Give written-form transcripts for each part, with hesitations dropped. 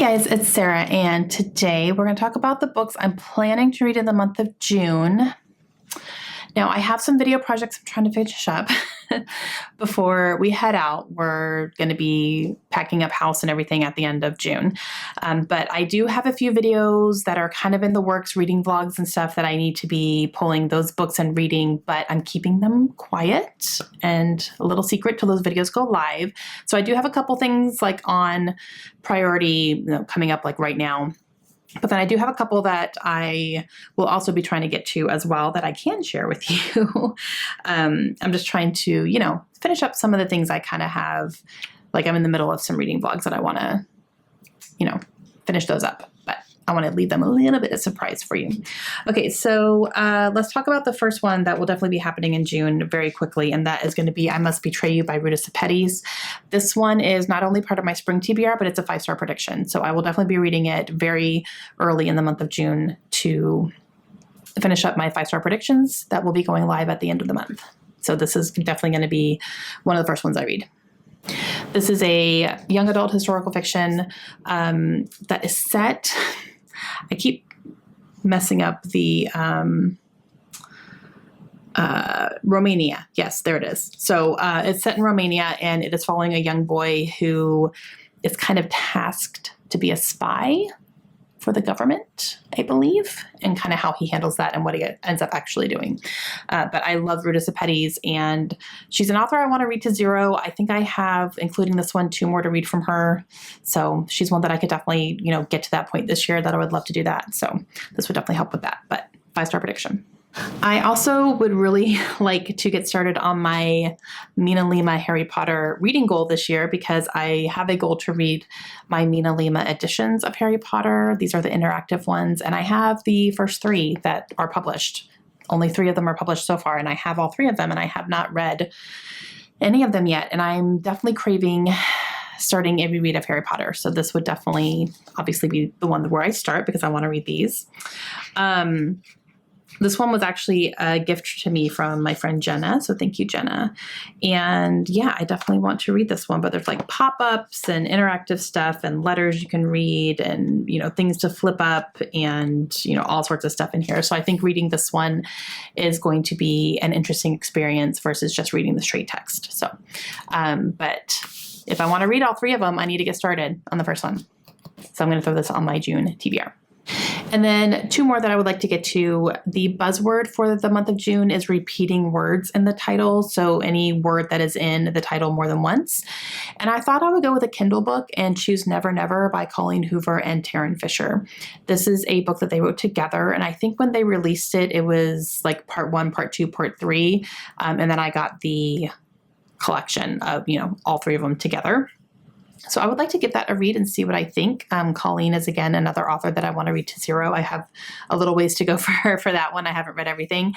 guys, it's Sarah, and today we're going to talk about the books I'm planning to read in the month of June. Now, I have some video projects I'm trying to finish up before we head out. We're going to be packing up house and everything at the end of June. But I do have a few videos that are kind of in the works, reading vlogs and stuff that I need to be pulling those books and reading, but I'm keeping them quiet and a little secret till those videos go live. So I do have a couple things like on priority, coming up like right now. But then I do have a couple that I will also be trying to get to as well that I can share with you. I'm just trying to, finish up some of the things I kind of have. Like I'm in the middle of some reading vlogs that I want to, finish those up. But I want to leave them a little bit of surprise for you. Okay, so let's talk about the first one that will definitely be happening in June very quickly, and that is going to be I Must Betray You by Rita Sepetys. This one is not only part of my spring TBR, but it's a 5-star prediction. So I will definitely be reading it very early in the month of June to finish up my 5-star predictions that will be going live at the end of the month. So this is definitely going to be one of the first ones I read. This is a young adult historical fiction that is set... I keep messing up the Romania. Yes, there it is. So it's set in Romania, and it is following a young boy who is kind of tasked to be a spy for the government, I believe, and kind of how he handles that and what he ends up actually doing. But I love Rita Sepetys, and she's an author I want to read to zero. I think I have, including this one, 2 more to read from her. So she's one that I could definitely, get to that point this year that I would love to do that. So this would definitely help with that, but 5-star prediction. I also would really like to get started on my Mina Lima Harry Potter reading goal this year because I have a goal to read my Mina Lima editions of Harry Potter. These are the interactive ones, and I have the first 3 that are published. Only 3 of them are published so far, and I have all 3 of them, and I have not read any of them yet, and I'm definitely craving starting a reread of Harry Potter. So this would definitely, obviously, be the one where I start because I want to read these. This one was actually a gift to me from my friend Jenna. So thank you, Jenna. And yeah, I definitely want to read this one, but there's like pop-ups and interactive stuff and letters you can read and, things to flip up and, all sorts of stuff in here. So I think reading this one is going to be an interesting experience versus just reading the straight text. So, but if I want to read all 3 of them, I need to get started on the first one. So I'm going to throw this on my June TBR. And then 2 more that I would like to get to. The buzzword for the month of June is repeating words in the title. So any word that is in the title more than once. And I thought I would go with a Kindle book and choose Never Never by Colleen Hoover and Taryn Fisher. This is a book that they wrote together. And I think when they released it, it was like part 1, part 2, part 3. And then I got the collection of, all 3 of them together. So I would like to give that a read and see what I think. Colleen is, again, another author that I want to read to zero. I have a little ways to go for her for that one. I haven't read everything,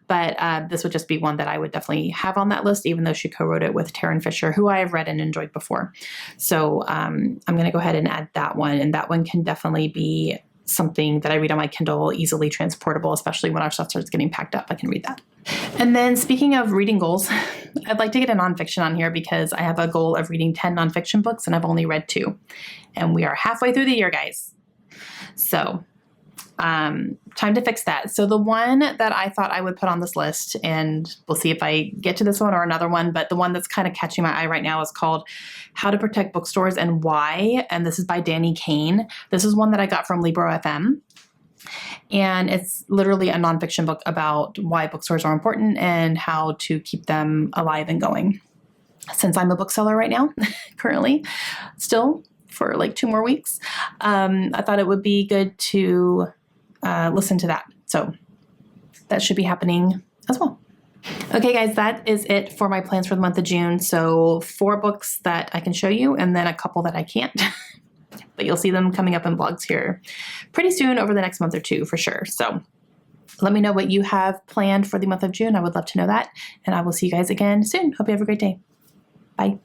but this would just be one that I would definitely have on that list, even though she co-wrote it with Taryn Fisher, who I have read and enjoyed before. So I'm going to go ahead and add that one, and that one can definitely be something that I read on my Kindle, easily transportable, especially when our stuff starts getting packed up. I can read that. And then speaking of reading goals, I'd like to get a nonfiction on here because I have a goal of reading 10 nonfiction books and I've only read 2. And we are halfway through the year, guys. So time to fix that. So the one that I thought I would put on this list, and we'll see if I get to this one or another one, but the one that's kind of catching my eye right now is called How to Protect Bookstores and Why. And this is by Danny Kane. This is one that I got from Libro FM. And it's literally a nonfiction book about why bookstores are important and how to keep them alive and going. Since I'm a bookseller right now, currently, still for like 2 more weeks, I thought it would be good to listen to that. So that should be happening as well. Okay, guys, that is it for my plans for the month of June. So 4 books that I can show you and then a couple that I can't. But you'll see them coming up in vlogs here pretty soon over the next month or 2 for sure. So let me know what you have planned for the month of June. I would love to know that. And I will see you guys again soon. Hope you have a great day. Bye.